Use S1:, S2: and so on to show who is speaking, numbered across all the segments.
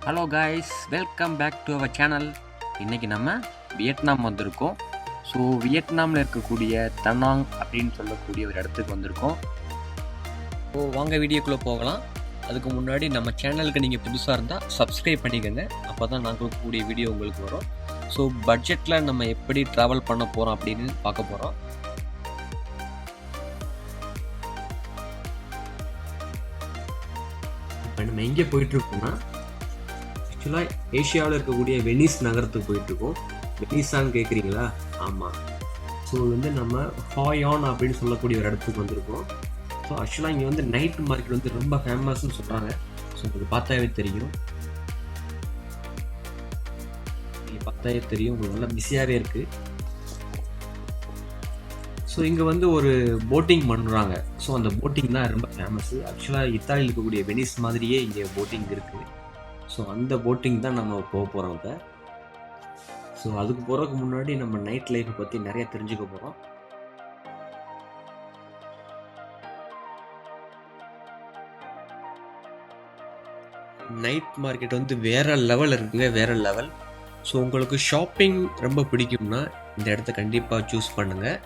S1: Hello guys, welcome back to our channel. இன்றைக்கி நம்ம Vietnam வந்திருக்கோம். ஸோ வியட்நாமில் இருக்கக்கூடிய தனாங் அப்படின்னு சொல்லக்கூடிய ஒரு இடத்துக்கு வந்திருக்கோம். ஸோ வாங்க வீடியோக்குள்ளே போகலாம். அதுக்கு முன்னாடி நம்ம சேனலுக்கு நீங்கள் புதுசாக இருந்தால் சப்ஸ்கிரைப் பண்ணிக்கோங்க. அப்போ தான் நாங்கள் கொடுக்கக்கூடிய வீடியோ உங்களுக்கு வரும். ஸோ பட்ஜெட்டில் நம்ம எப்படி ட்ராவல் பண்ண போகிறோம் அப்படின்னு பார்க்க போகிறோம். இப்போ நம்ம எங்கே போயிட்டுருக்கோம்னா, ஆக்சுவலாக ஏஷியாவில் இருக்கக்கூடிய வெனிஸ் நகரத்துக்கு போயிட்டுருக்கோம். வெனிஸான்னு கேட்குறீங்களா? ஆமாம். ஸோ நம்ம ஹாயான் அப்படின்னு சொல்லக்கூடிய ஒரு இடத்துக்கு வந்திருக்கோம். ஸோ ஆக்சுவலாக இங்கே நைட் மார்க்கெட் ரொம்ப ஃபேமஸ்ன்னு சொல்கிறாங்க. ஸோ உங்களுக்கு பார்த்தாவே தெரியும். நீங்கள் பார்த்தாவே தெரியும், உங்களுக்கு நல்லா பிஸியாகவே இருக்குது. ஸோ இங்கே ஒரு போட்டிங் பண்ணுறாங்க. ஸோ அந்த போட்டிங் தான் ரொம்ப ஃபேமஸ்ஸு. ஆக்சுவலாக இத்தாலியில் இருக்கக்கூடிய வெனிஸ் மாதிரியே இங்கே போட்டிங் இருக்குது. ஸோ அந்த போட்டிங் தான் நம்ம போக போகிறோம். இப்போ ஸோ அதுக்கு போகிறதுக்கு முன்னாடி நம்ம நைட் லைஃப்பை பற்றி நிறைய தெரிஞ்சுக்க போகிறோம். நைட் மார்க்கெட் வேறு லெவல் இருக்குங்க, வேறு லெவல். ஸோ உங்களுக்கு ஷாப்பிங் ரொம்ப பிடிக்கும்னா இந்த இடத்த கண்டிப்பாக சூஸ் பண்ணுங்கள்.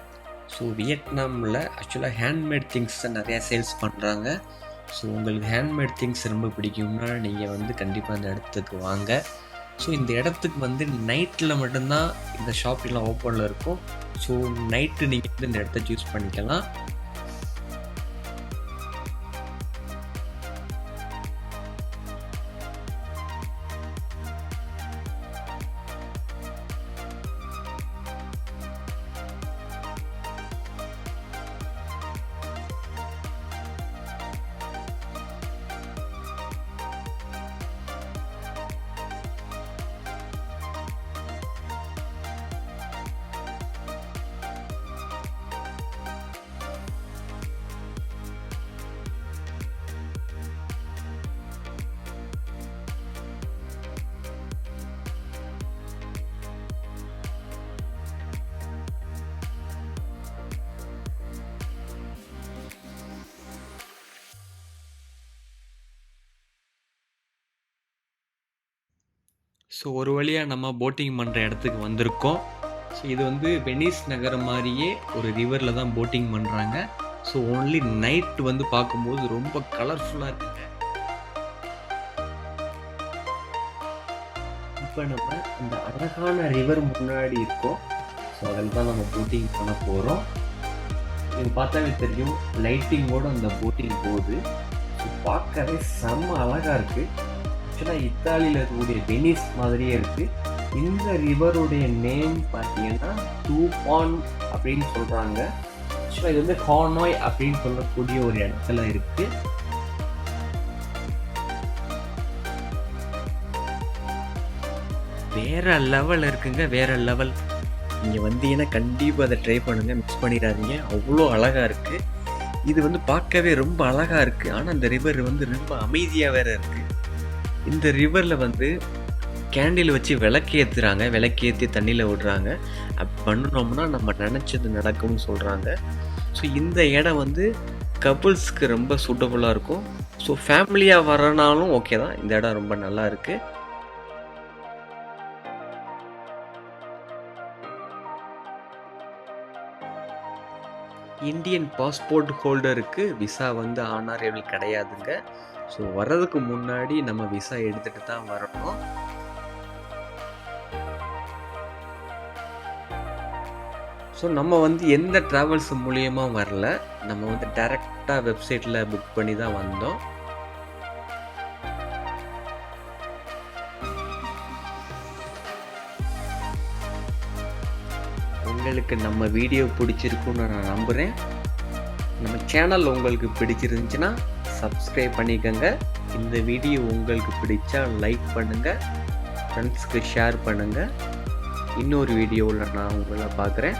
S1: ஸோ வியட்நாமில் ஆக்சுவலாக ஹேண்ட்மேட் திங்ஸ் நிறையா சேல்ஸ் பண்ணுறாங்க. ஸோ உங்களுக்கு ஹேண்ட்மேட் திங்ஸ் ரொம்ப பிடிக்கும்னா நீங்கள் கண்டிப்பாக இந்த இடத்துக்கு வாங்க. ஸோ இந்த இடத்துக்கு நைட்டில் மட்டும்தான் இந்த ஷாப்பிங்லாம் ஓப்பனில் இருக்கும். ஸோ நைட்டு நீங்கள் இந்த இடத்த சூஸ் பண்ணிக்கலாம். ஸோ ஒரு வழியாக நம்ம போட்டிங் பண்ணுற இடத்துக்கு வந்திருக்கோம். ஸோ இது வெனிஸ் நகரம் மாதிரியே ஒரு ரிவரில் தான் போட்டிங் பண்ணுறாங்க. ஸோ ஓன்லி நைட் பார்க்கும்போது ரொம்ப கலர்ஃபுல்லாக இருக்குங்க. இப்போ நம்ம இந்த அழகான ரிவர் முன்னாடி இருக்கோம். ஸோ அதில் தான் நம்ம போட்டிங் பண்ண போகிறோம். இது பார்த்தாவே தெரியும், லைட்டிங்கோட அந்த போட்டிங் போகுது. ஸோ பார்க்கவே செம்ம அழகாக இருக்குது. ஆக்சுவலாக இத்தாலியில் இருக்கக்கூடிய வெனிஸ் மாதிரியே இருக்குது. இந்த ரிவருடைய நேம் பார்த்தீங்கன்னா டூபான் அப்படின்னு சொல்கிறாங்க. ஆக்சுவலாக இது ஹானாய் அப்படின்னு சொல்லக்கூடிய ஒரு இடத்துல இருக்குது. வேற லெவல் இருக்குங்க, வேற லெவல். நீங்கள் வந்தீங்கன்னா கண்டிப்பாக அதை ட்ரை பண்ணுங்கள், மிக்ஸ் பண்ணிடாதீங்க. அவ்வளோ அழகாக இருக்குது. இது பார்க்கவே ரொம்ப அழகாக இருக்குது. ஆனால் இந்த ரிவர் ரொம்ப அமைதியாக வேறு இருக்குது. இந்த ரிவரில் கேண்டில் வச்சு விளக்கேற்றுறாங்க, விளக்கேற்றி தண்ணியில் விடுறாங்க. அப்படி பண்ணணும்னா நம்ம நினச்சது நடக்கும்னு சொல்கிறாங்க. ஸோ இந்த இடம் கப்புள்ஸ்க்கு ரொம்ப சூட்டபுளாக இருக்கும். ஸோ ஃபேமிலியாக வரனாலும் ஓகே தான். இந்த இடம் ரொம்ப நல்லா இருக்குது. இந்தியன் பாஸ்போர்ட் ஹோல்டருக்கு விசா ஆனரேபிள் கிடையாதுங்க. ஸோ வர்றதுக்கு முன்னாடி நம்ம விசா எடுத்துகிட்டு தான் வரணும். ஸோ நம்ம எந்த ட்ராவல்ஸ் மூலியமாக வரல, நம்ம டைரெக்டாக வெப்சைட்டில் புக் பண்ணி தான் வந்தோம். உங்களுக்கு நம்ம வீடியோ பிடிச்சிருக்குன்னு நான் நம்புகிறேன். நம்ம சேனல் உங்களுக்கு பிடிச்சிருந்துச்சுன்னா சப்ஸ்கிரைப் பண்ணிக்கோங்க. இந்த வீடியோ உங்களுக்கு பிடிச்சா லைக் பண்ணுங்கள், ஃப்ரெண்ட்ஸ்க்கு ஷேர் பண்ணுங்கள். இன்னொரு வீடியோவில் நான் உங்களை பார்க்குறேன்.